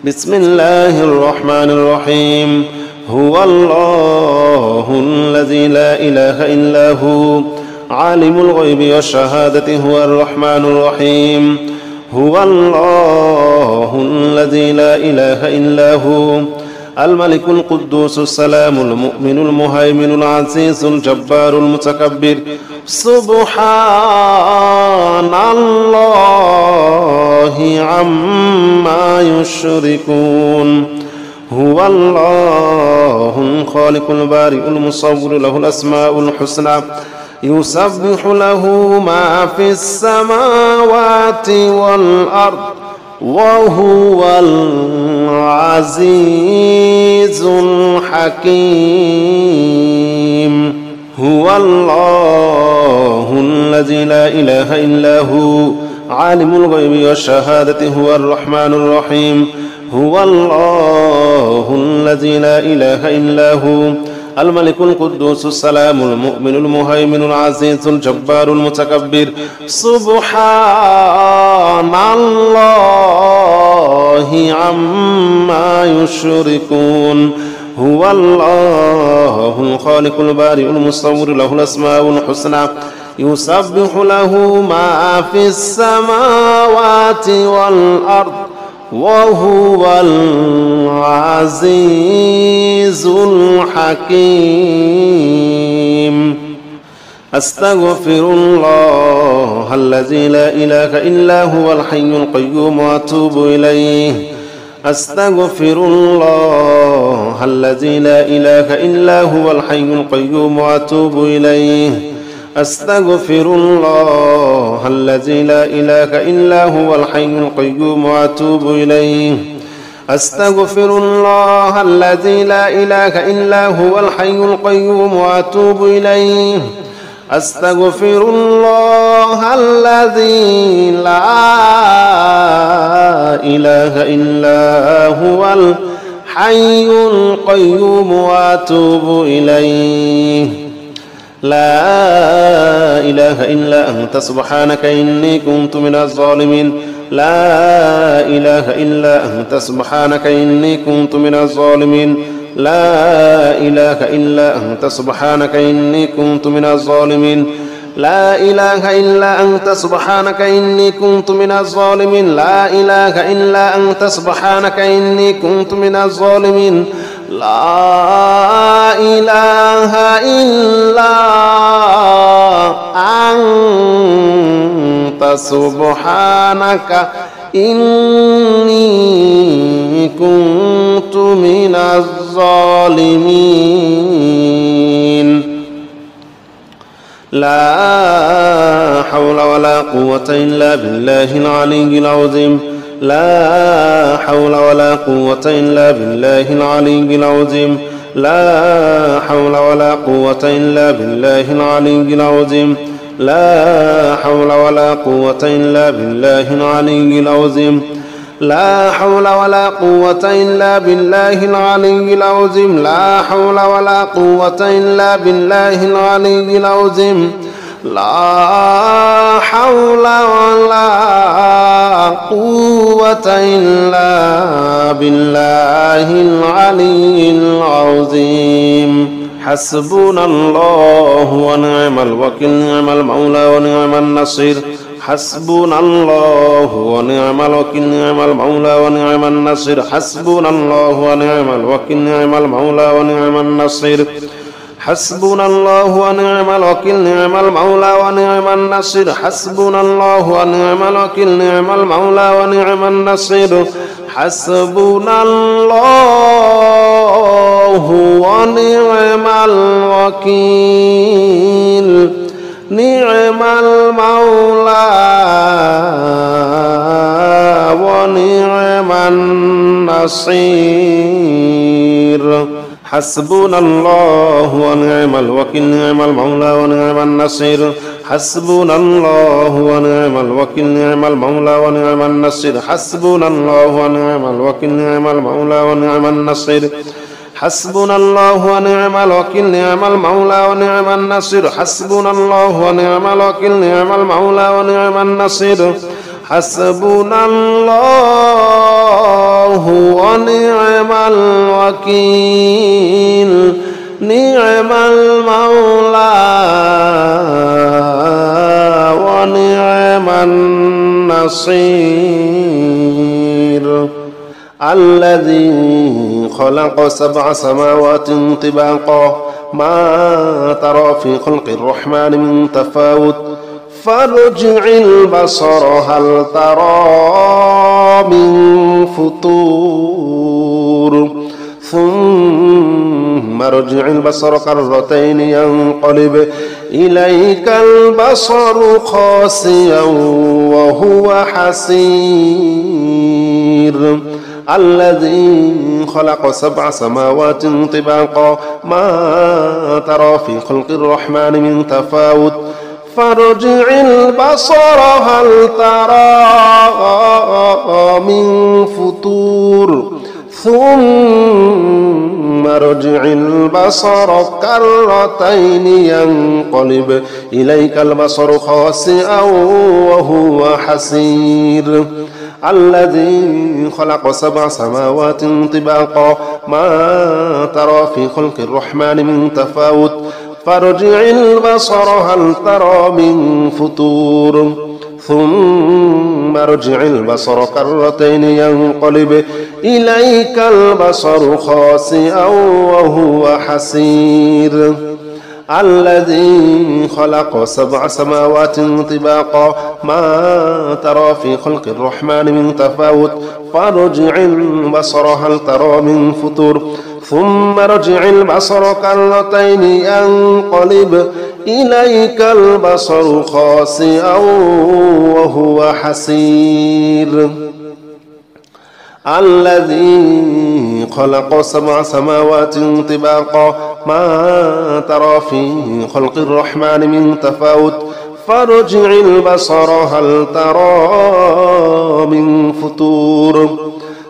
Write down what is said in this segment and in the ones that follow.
بسم الله الرحمن الرحيم هو الله الذي لا إله إلا هو عالم الغيب والشهادة هو الرحمن الرحيم هو الله الذي لا إله إلا هو الملك القدوس السلام المؤمن المهيمن العزيز الجبار المتكبر سبحان الله عما يشركون هو الله الخالق البارئ المصور له الأسماء الحسنى يسبح له ما في السماوات والأرض وهو العزيز الحكيم هو الله الذي لا إله إلا هو عالم الغيب والشهادة هو الرحمن الرحيم هو الله الذي لا إله إلا هو الملك القدوس السلام المؤمن المهيمن العزيز الجبار المتكبر سبحان الله عما يشركون هو الله الخالق البارئ المصور له الأسماء الحسنى يسبح له ما في السماوات والأرض وهو العزيز الحكيم أستغفر الله الذي لا إله إلا هو الحي القيوم وأتوب إليه أستغفر الله الذي لا إله إلا هو الحي القيوم وأتوب إليه أستغفر الله الذي لا إله إلا هو الحي القيوم وأتوب إليه أستغفر الله الذي لا إله إلا هو الحي القيوم وأتوب إليه أستغفر الله الذي لا إله إلا هو الحي القيوم وأتوب إليه لا إله إلا أنت سبحانك إني كنت من الظالمين لا إله إلا أنت سبحانك إني كنت من الظالمين لا إله إلا أنت سبحانك إني كنت من الظالمين لا إله إلا أنت سبحانك إني كنت من الظالمين لا إله إلا أنت سبحانك إني كنت من الظالمين لا إله إلا أنت سبحانك إني كنت من الظالمين لا حول ولا قوة إلا بالله العلي العظيم لا حول ولا قوة إلا بالله العلي العظيم لا حول ولا قوة إلا بالله العلي العظيم لا حول ولا قوة إلا بالله العلي العظيم لا حول ولا قوة إلا بالله العلي العظيم لا حول ولا قوة إلا بالله العلي العظيم لا حول ولا قوة إلا بالله العلي العظيم حسبنا الله ونعم الوكيل نعم المولى ونعم النصير حسبنا الله ونعم الوكيل نعم المولى ونعم النصير حسبنا الله ونعم الوكيل نعم المولى ونعم النصير حسبنا الله ونعم الوكيل نعم المولى ونعم النصير حسبنا الله ونعم الوكيل نعم المولى ونعم النصير حسبنا الله ونعم الوكيل نعم المولى ونعم النصير حسبنا الله ونعم الوكيل نعم المولى ونعم النصير حسبنا الله ونعم الوكيل نعم المولى ونعم النصير حسبنا الله ونعم الوكيل نعم المولى ونعم النصير حسبنا الله ونعم الوكيل نعم المولى ونعم النصير حسبنا الله ونعم الوكيل نعم المولى ونعم النصير حسبنا الله الوكيل نعم المولى ونعم النصير الذي خلق 7 سماوات طباقا ما ترى في خلق الرحمن من تفاوت فارجع البصر هل ترى من فطور ثم ارجع البصر كرتين ينقلب إليك البصر خاسئا وهو حسير الذي خلق 7 سماوات طباقا ما ترى في خلق الرحمن من تفاوت فارجع البصر هل ترى من فطور ثم ارجع البصر كرتين ينقلب إليك البصر خاسئا وهو حسير الذي خلق 7 سماوات طباقا ما ترى في خلق الرحمن من تفاوت فارجع البصر هل ترى من فطور ثم ارجع البصر كرتين ينقلب إليك البصر خاسئا وهو حسير الذي خلق 7 سماوات طباقا ما ترى في خلق الرحمن من تفاوت فارجع البصر هل ترى من فطور ثم ارجع البصر كرتين ينقلب إليك البصر خاسئا وهو حسير الذي خلق 7 سماوات طباقا ما ترى في خلق الرحمن من تفاوت فارجع البصر هل ترى من فطور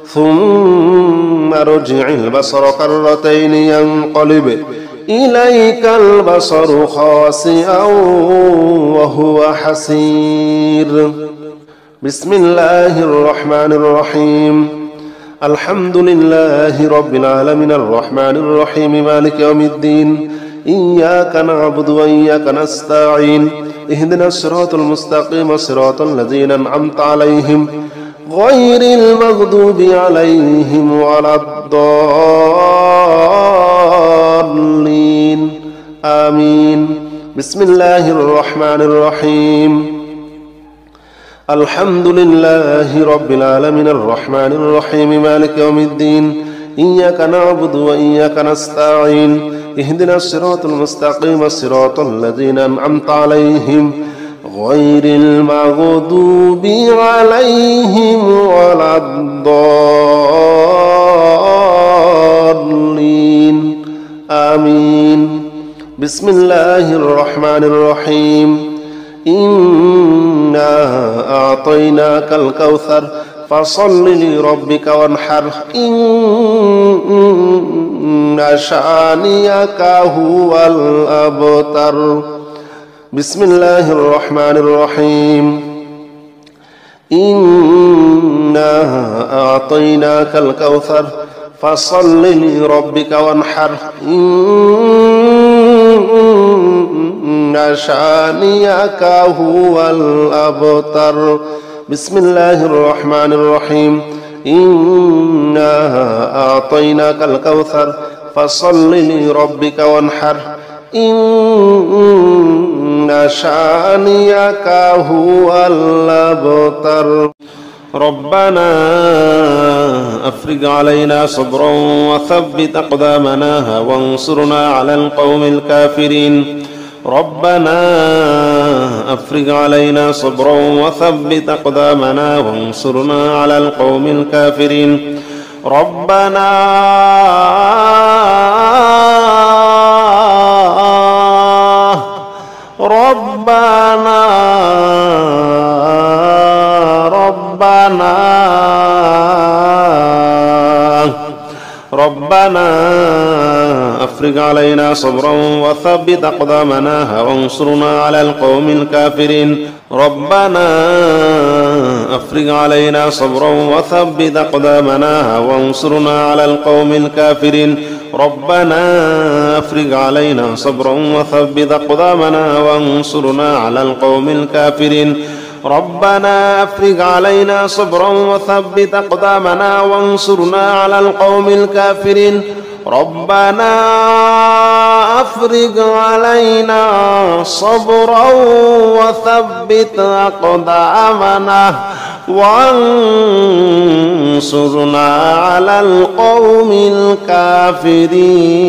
ثم ارجع البصر كرتين ينقلب إليك البصر خاسئا وهو حسير بسم الله الرحمن الرحيم الحمد لله رب العالمين الرحمن الرحيم مالك يوم الدين إياك نعبد وإياك نستعين اهدنا الصراط المستقيم صراط الذين أنعمت عليهم غير المغضوب عليهم ولا الضالين آمين بسم الله الرحمن الرحيم الحمد لله رب العالمين الرحمن الرحيم مالك يوم الدين إياك نعبد وإياك نستعين اهدنا الصراط المستقيم صراط الذين أنعمت عليهم غير المغضوب عليهم ولا الضالين آمين بسم الله الرحمن الرحيم إنا أعطيناك الكوثر فصل لربك وانحر إن شانئك هو الأبتر بسم الله الرحمن الرحيم إنا أعطيناك الكوثر فصل لربك وانحر إن شانئك هو الأبتر بسم الله الرحمن الرحيم إنا أعطيناك الكوثر فصل لربك وانحر إن شانئك هو الأبتر ربنا أفرج علينا صبرا وثبت أقدامنا وانصرنا على القوم الكافرين ربنا أفرج علينا صبرا وثبت أقدامنا وانصرنا على القوم الكافرين ربنا أفرج علينا صبرا وثبت أقدامنا وانصرنا على القوم الكافرين ربنا أفرغ علينا صبرا وثبت أقدامنا وانصرنا على القوم الكافرين ربنا أفرغ علينا صبرا وثبت أقدامنا وانصرنا على القوم الكافرين ربنا أفرغ علينا صبرا وثبت أقدامنا وانصرنا على القوم الكافرين ربنا أفرغ علينا صبرا وثبت أقدامنا وانصرنا على القوم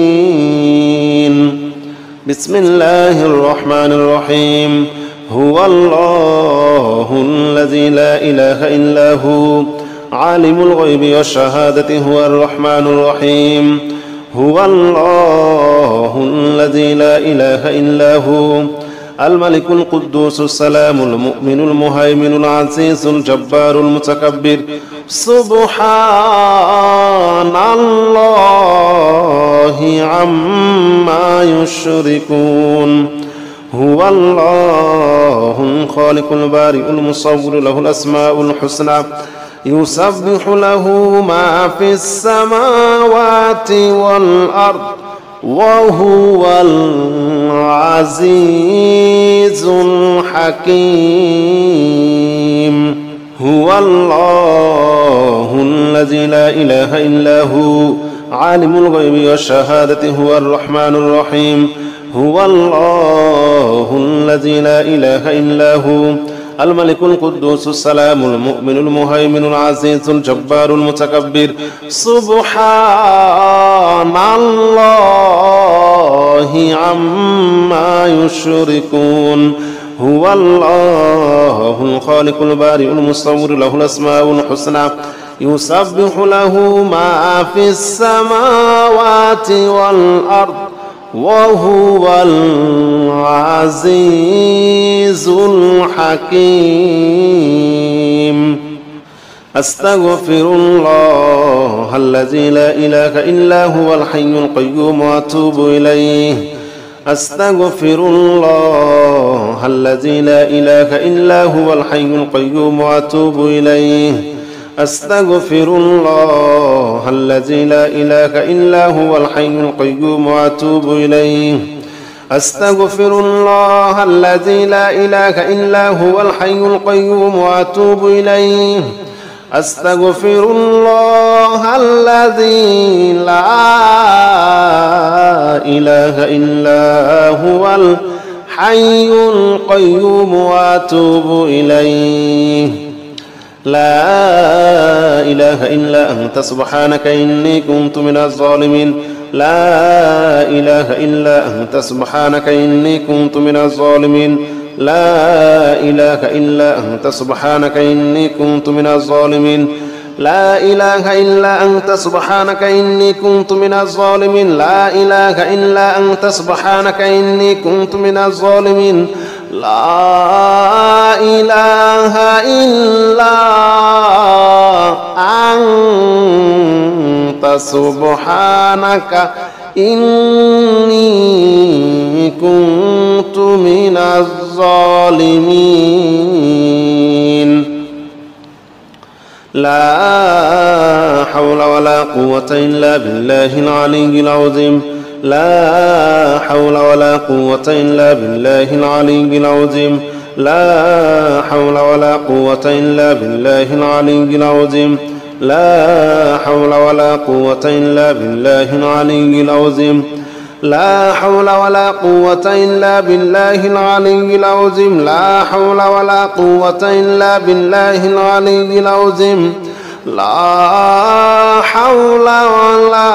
الكافرين بسم الله الرحمن الرحيم هو الله الذي لا إله إلا هو عالم الغيب والشهادة هو الرحمن الرحيم هو الله الذي لا إله إلا هو الملك القدوس السلام المؤمن المهيمن العزيز الجبار المتكبر سبحان الله عما يشركون هو الله الخالق البارئ المصور له الأسماء الحسنى يسبح له ما في السماوات والأرض وهو العزيز الحكيم هو الله الذي لا إله إلا هو عالم الغيب والشهادة هو الرحمن الرحيم هو الله الذي لا إله إلا هو الملك القدوس السلام المؤمن المهيمن العزيز الجبار المتكبر سبحان الله عما يشركون هو الله الخالق البارئ المصور له الأسماء الحسنى يسبح له ما في السماوات والأرض وهو العزيز الحكيم أستغفر الله الذي لا إله إلا هو الحي القيوم وأتوب إليه أستغفر الله الذي لا إله إلا هو الحي القيوم وأتوب إليه أستغفر الله الذي لا إله إلا هو الحي القيوم وأتوب إليه أستغفر الله الذي لا إله إلا هو الحي القيوم وأتوب إليه أستغفر الله الذي لا إله إلا هو الحي القيوم وأتوب إليه لا إله إلا أنت سبحانك إني كنت من الظالمين لا إله إلا أنت سبحانك إني كنت من الظالمين لا إله إلا أنت سبحانك إني كنت من الظالمين لا إله إلا أنت سبحانك إني كنت من الظالمين لا إله إلا أنت سبحانك إني كنت من الظالمين لا إله إلا أنت سبحانك إني كنت من الظالمين لا حول ولا قوة إلا بالله العلي العظيم لا حول ولا قوة إلا بالله العلي العظيم لا حول ولا قوة إلا بالله العلي العظيم لا حول ولا قوة إلا بالله العلي العظيم لا حول ولا قوة إلا بالله العلي العظيم لا حول ولا قوة إلا بالله العلي العظيم لا حول ولا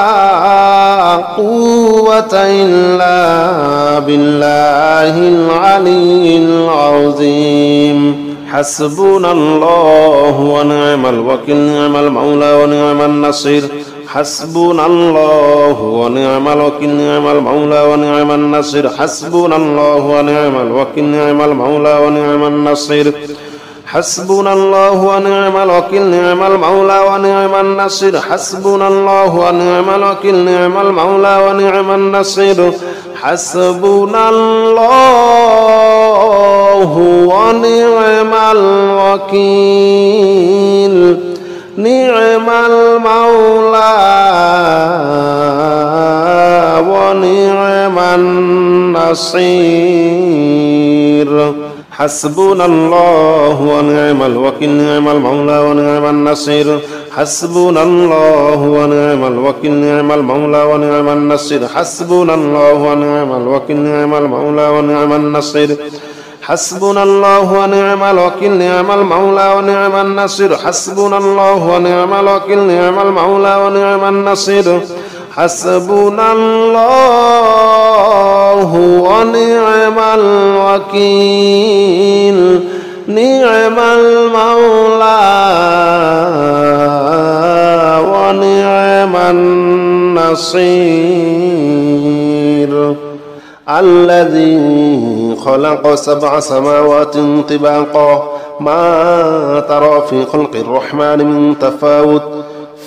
قوة إلا بالله العلي العظيم حسبنا الله ونعم الوكيل نعم المولى ونعم النصير حسبنا الله ونعم الوكيل نعم المولى ونعم النصير حسبنا الله ونعم الوكيل نعم المولى ونعم النصير حسبنا الله ونعم الوكيل نعم المولى ونعم النصير حسبنا الله ونعم الوكيل نعم المولى ونعم النصير حسبنا الله ونعم الوكيل نعم المولى ونعم النصير حسبنا الله ونعم الوكيل نعم المولى ونعم النصير حسبنا الله ونعم الوكيل نعم المولى ونعم النصير حسبنا الله ونعم الوكيل نعم المولى ونعم النصير حسبنا الله ونعم الوكيل نعم المولى ونعم النصير حسبنا الله ونعم الوكيل نعم المولى ونعم النصير حسبنا الله ونعم الوكيل نعم المولى ونعم النصير الذي خلق 7 سماوات طباقا ما ترى في خلق الرحمن من تفاوت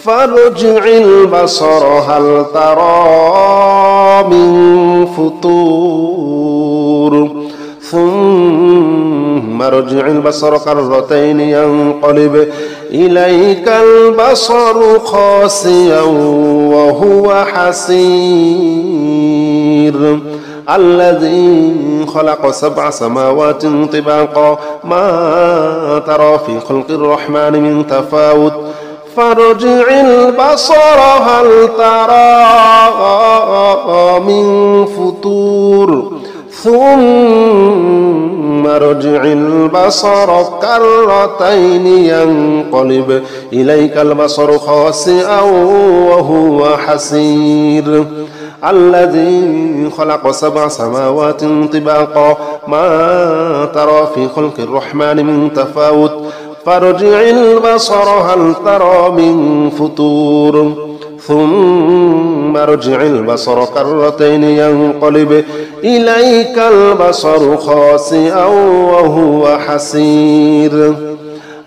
فارجع البصر هل ترى من فطور ثم ارجع البصر كرتين ينقلب إليك البصر خاسئا وهو حسير الذي خلق 7 سماوات طباقا ما ترى في خلق الرحمن من تفاوت فارجع البصر هل ترى من فطور ثم ارجع البصر كرتين ينقلب إليك البصر خاسئا وهو حسير الذي خلق 7 سماوات طباقا ما ترى في خلق الرحمن من تفاوت فارجع البصر هل ترى من فطور ثم ارجع البصر كرتين ينقلب إليك البصر خاسئا وهو حسير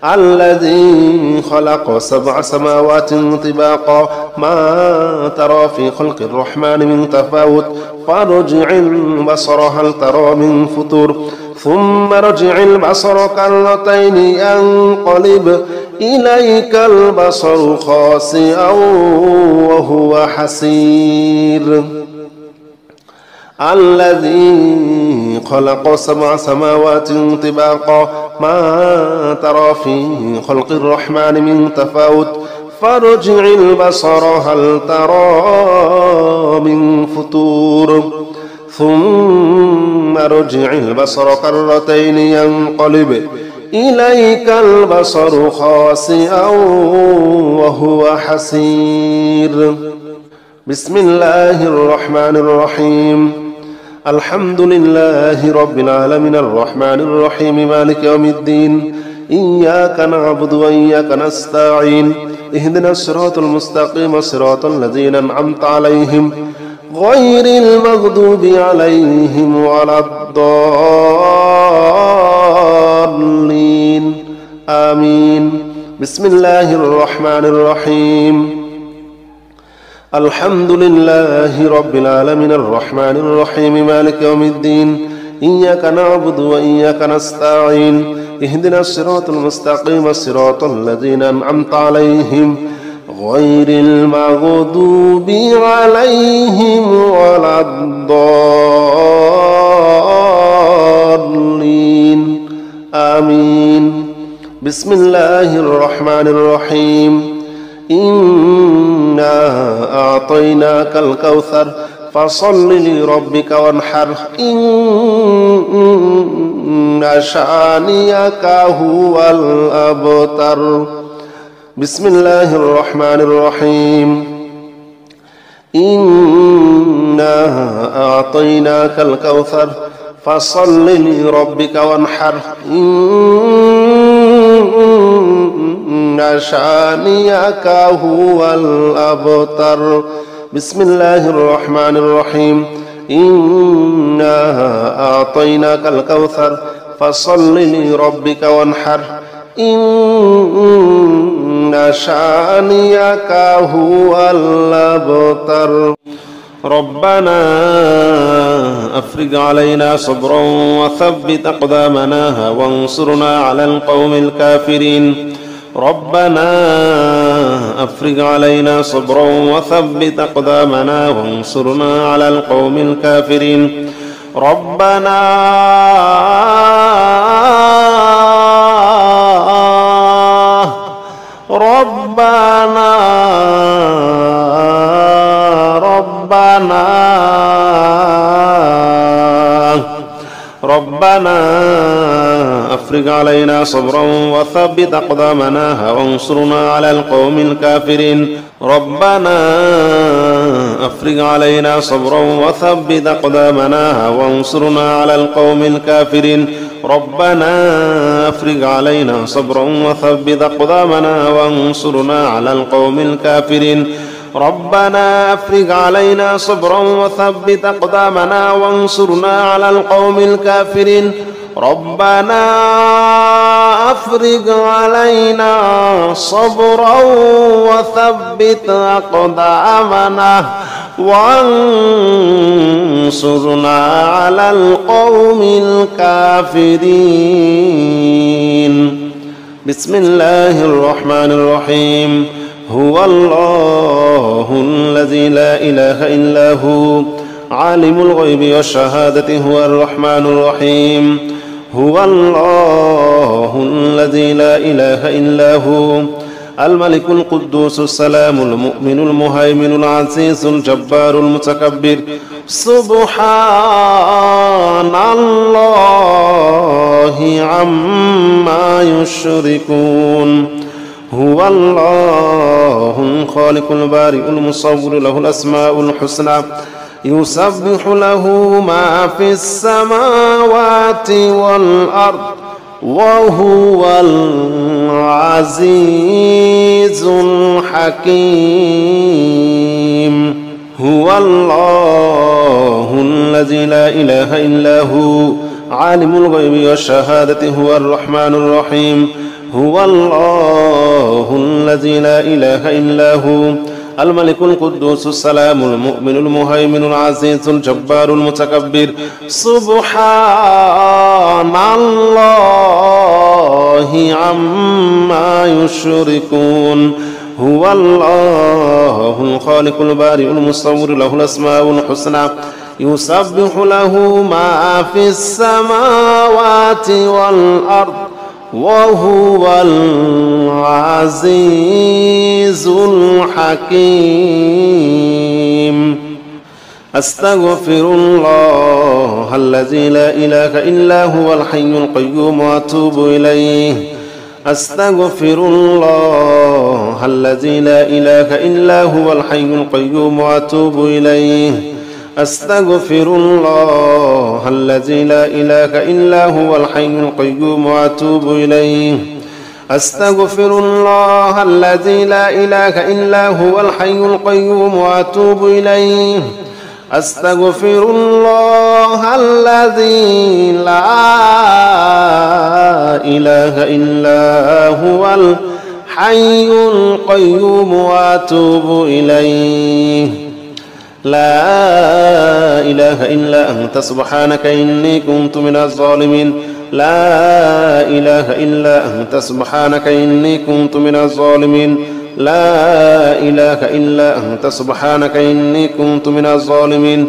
الذي خلق 7 سماوات طباقا ما ترى في خلق الرحمن من تفاوت فارجع البصر هل ترى من فطور ثم ارجع البصر كرتين ينقلب إليك البصر خاسئا وهو حسير الذي خلق 7 سماوات طباقا ما ترى في خلق الرحمن من تفاوت فارجع البصر هل ترى من فطور ثم ارجع البصر كرتين ينقلب إليك البصر خاسئا وهو حسير بسم الله الرحمن الرحيم الحمد لله رب العالمين الرحمن الرحيم مالك يوم الدين إياك نعبد وإياك نستعين اهدنا الصراط المستقيم صراط الذين أنعمت عليهم غير المغضوب عليهم ولا الضالين آمين بسم الله الرحمن الرحيم الحمد لله رب العالمين الرحمن الرحيم مالك يوم الدين إياك نعبد وإياك نستعين اهدنا الصراط المستقيم صراط الذين أنعمت عليهم غير المغضوب عليهم ولا الضالين آمين بسم الله الرحمن الرحيم إنا أعطيناك الكوثر فصل لربك وانحر إن شانئك هو الأبتر بسم الله الرحمن الرحيم إنا أعطيناك الكوثر فصل لربك وانحر إن شانئك هو الأبتر بسم الله الرحمن الرحيم إنا أعطيناك الكوثر فصل لربك وانحر إن شانئك هو الأبتر ربنا أفرغ علينا صبرا وثبت أقدامنا وانصرنا على القوم الكافرين ربنا أفرغ علينا صبرا وثبت أقدامنا وانصرنا على القوم الكافرين ربنا أفرغ علينا صبرا وثبت أقدامنا وانصرنا على القوم الكافرين ربنا أفرغ علينا صبرا وثبت أقدامنا وانصرنا على القوم الكافرين ربنا أفرغ علينا صبرا وثبت أقدامنا وانصرنا على القوم الكافرين ربنا أفرغ علينا صبرا وثبت أقدامنا وانصرنا على القوم الكافرين ربنا أفرغ علينا صبرا وثبت أقدامنا وانصرنا على القوم الكافرين بسم الله الرحمن الرحيم هو الله الذي لا إله إلا هو عالم الغيب والشهادة هو الرحمن الرحيم هو الله الذي لا إله إلا هو الملك القدوس السلام المؤمن المهيمن العزيز الجبار المتكبر سبحان الله عما يشركون هو الله الخالق البارئ المصور له الأسماء الحسنى يسبح له ما في السماوات والأرض وهو العزيز الحكيم هو الله الذي لا إله إلا هو عالم الغيب والشهادة هو الرحمن الرحيم هو الله الذي لا إله إلا هو الملك القدوس السلام المؤمن المهيمن العزيز الجبار المتكبر سبحان الله عما يشركون هو الله الخالق البارئ المصور له الأسماء الحسنى يسبح له ما في السماوات والأرض وهو العزيز الحكيم أستغفر الله الذي لا إله إلا هو الحي القيوم وأتوب إليه أستغفر الله الذي لا إله إلا هو الحي القيوم وأتوب إليه أستغفر الله الذي لا إله إلا هو الحي القيوم وأتوب إليه أستغفر الله الذي لا إله إلا هو الحي القيوم وأتوب إليه أستغفر الله الذي لا إله إلا هو الحي القيوم وأتوب إليه لا إله إلا أنت سبحانك إني كنت من الظالمين لا إله إلا أنت سبحانك إني كنت من الظالمين لا إله إلا أنت سبحانك إني كنت من الظالمين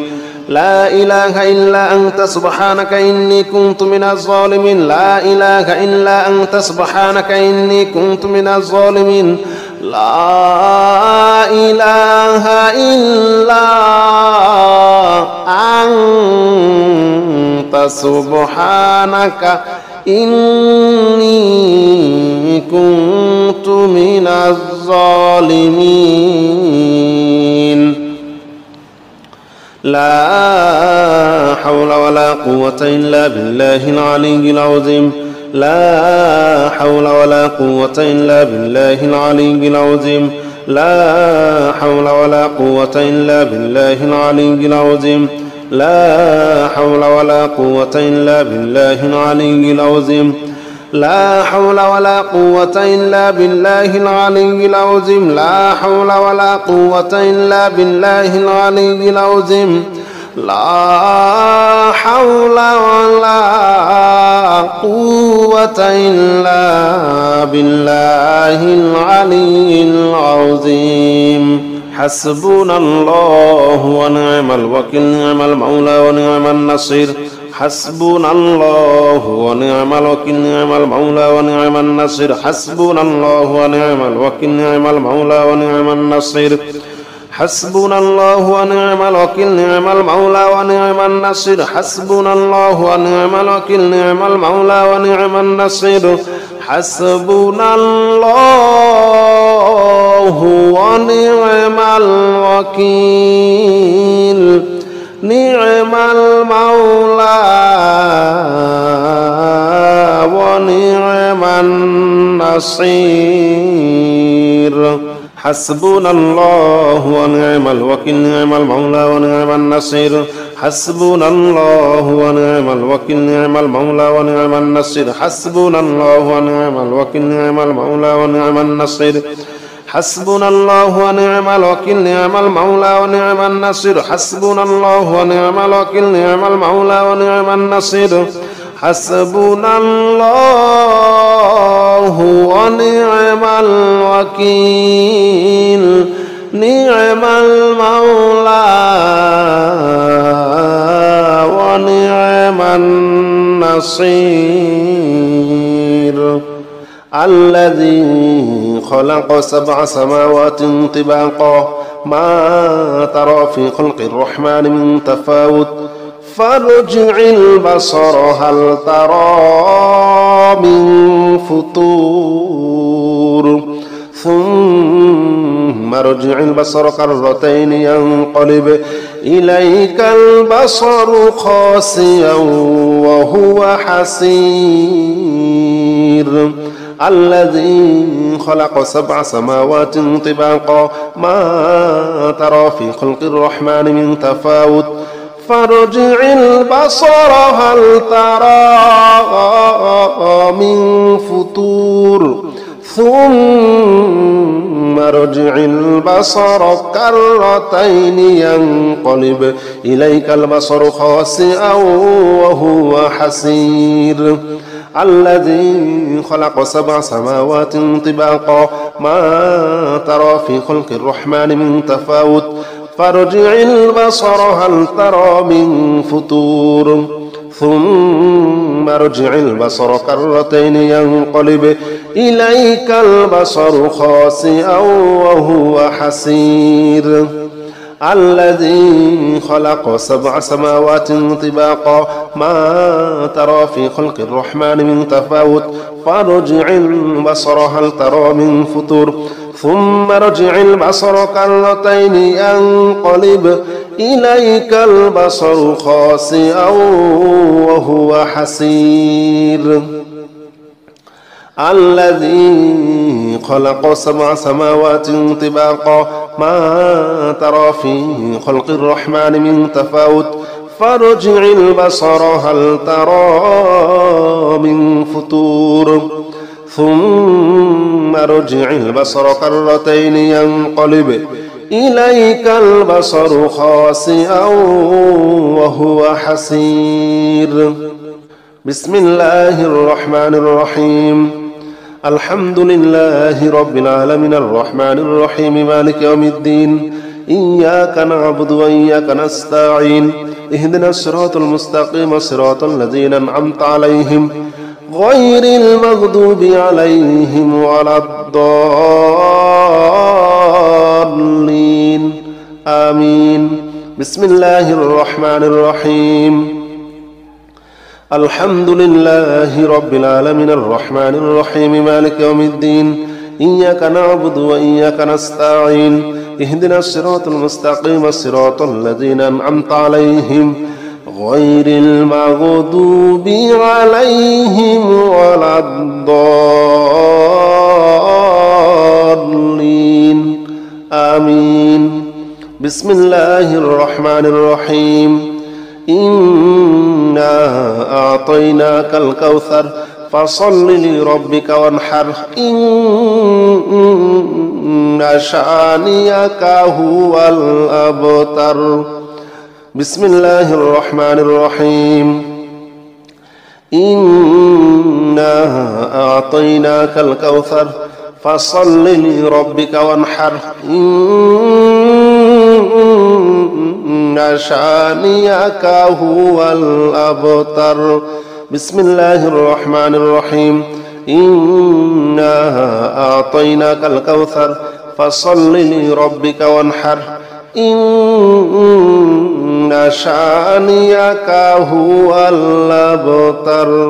لا إله إلا أنت سبحانك إني كنت من الظالمين لا إله إلا أنت سبحانك إني كنت من الظالمين لا إله إلا أنت سبحانك إني كنت من الظالمين لا حول ولا قوة إلا بالله العلي العظيم لا حول ولا قوة إلا بالله العلي العظيم لا حول ولا قوة إلا بالله العلي العظيم لا حول ولا قوة إلا بالله العلي العظيم لا حول ولا قوة إلا بالله العلي العظيم لا حول ولا قوة إلا بالله العلي العظيم لا حول ولا قوة إلا بالله العلي العظيم حسبنا الله ونعم الوكيل نعم المولى ونعم النصير حسبنا الله ونعم الوكيل نعم المولى ونعم النصير حسبنا الله ونعم الوكيل نعم المولى ونعم النصير حسبنا الله ونعم الوكيل نعم المولى ونعم النصير حسبنا الله ونعم الوكيل نعم المولى ونعم النصير حسبنا الله ونعم الوكيل نعم المولى ونعم النصير حسبنا الله ونعم الوكيل نعم المولى ونعم النصير حسبنا الله ونعم الوكيل نعم المولى ونعم النصير حسبنا الله ونعم الوكيل نعم المولى ونعم النصير حسبنا الله ونعم الوكيل نعم المولى ونعم النصير حسبنا الله ونعم الوكيل نعم المولى ونعم النصير حسبنا الله ونعم الوكيل نعم المولى ونعم النصير الذي خلق 7 سماوات طباقا ما ترى في خلق الرحمن من تفاوت فارجع البصر هل ترى من فطور ثم ارجع البصر كرتين ينقلب إليك البصر خاسئا وهو حسير الذي خلق 7 سماوات طباقا ما ترى في خلق الرحمن من تفاوت فارجع البصر هل ترى من فطور ثم ارجع البصر كرتين ينقلب إليك البصر خاسئا وهو حسير الذي خلق 7 سماوات طباقا ما ترى في خلق الرحمن من تفاوت فارجع البصر هل ترى من فطور ثم ارجع البصر كرتين ينقلب إليك البصر خاسئا وهو حسير الذي خلق 7 سماوات طباقا ما ترى في خلق الرحمن من تفاوت فارجع البصر هل ترى من فطور ثم ارجع البصر كرتين ينقلب إليك البصر خاسئا وهو حسير الذي خلق 7 سماوات طباقا ما ترى في خلق الرحمن من تفاوت فارجع البصر هل ترى من فطور ثم ارجع البصر كرتين ينقلب إليك البصر خاسئا وهو حسير بسم الله الرحمن الرحيم الحمد لله رب العالمين الرحمن الرحيم مالك يوم الدين إياك نعبد وإياك نستعين اهدنا الصراط المستقيم صراط الذين أنعمت عليهم غير المغضوب عليهم ولا الضالين آمين بسم الله الرحمن الرحيم الحمد لله رب العالمين الرحمن الرحيم مالك يوم الدين إياك نعبد وإياك نستعين اهدنا الصراط المستقيم صراط الذين أنعمت عليهم غير المغضوب عليهم ولا الضالين آمين بسم الله الرحمن الرحيم إنا أعطيناك الكوثر فصل لربك وانحر إن شانئك هو الأبتر بسم الله الرحمن الرحيم إنا أعطيناك الكوثر فصل لربك وانحر إن شانئك هو الأبتر بسم الله الرحمن الرحيم إنا أعطيناك الكوثر فصل لربك وانحر إن شانئك هو الأبتر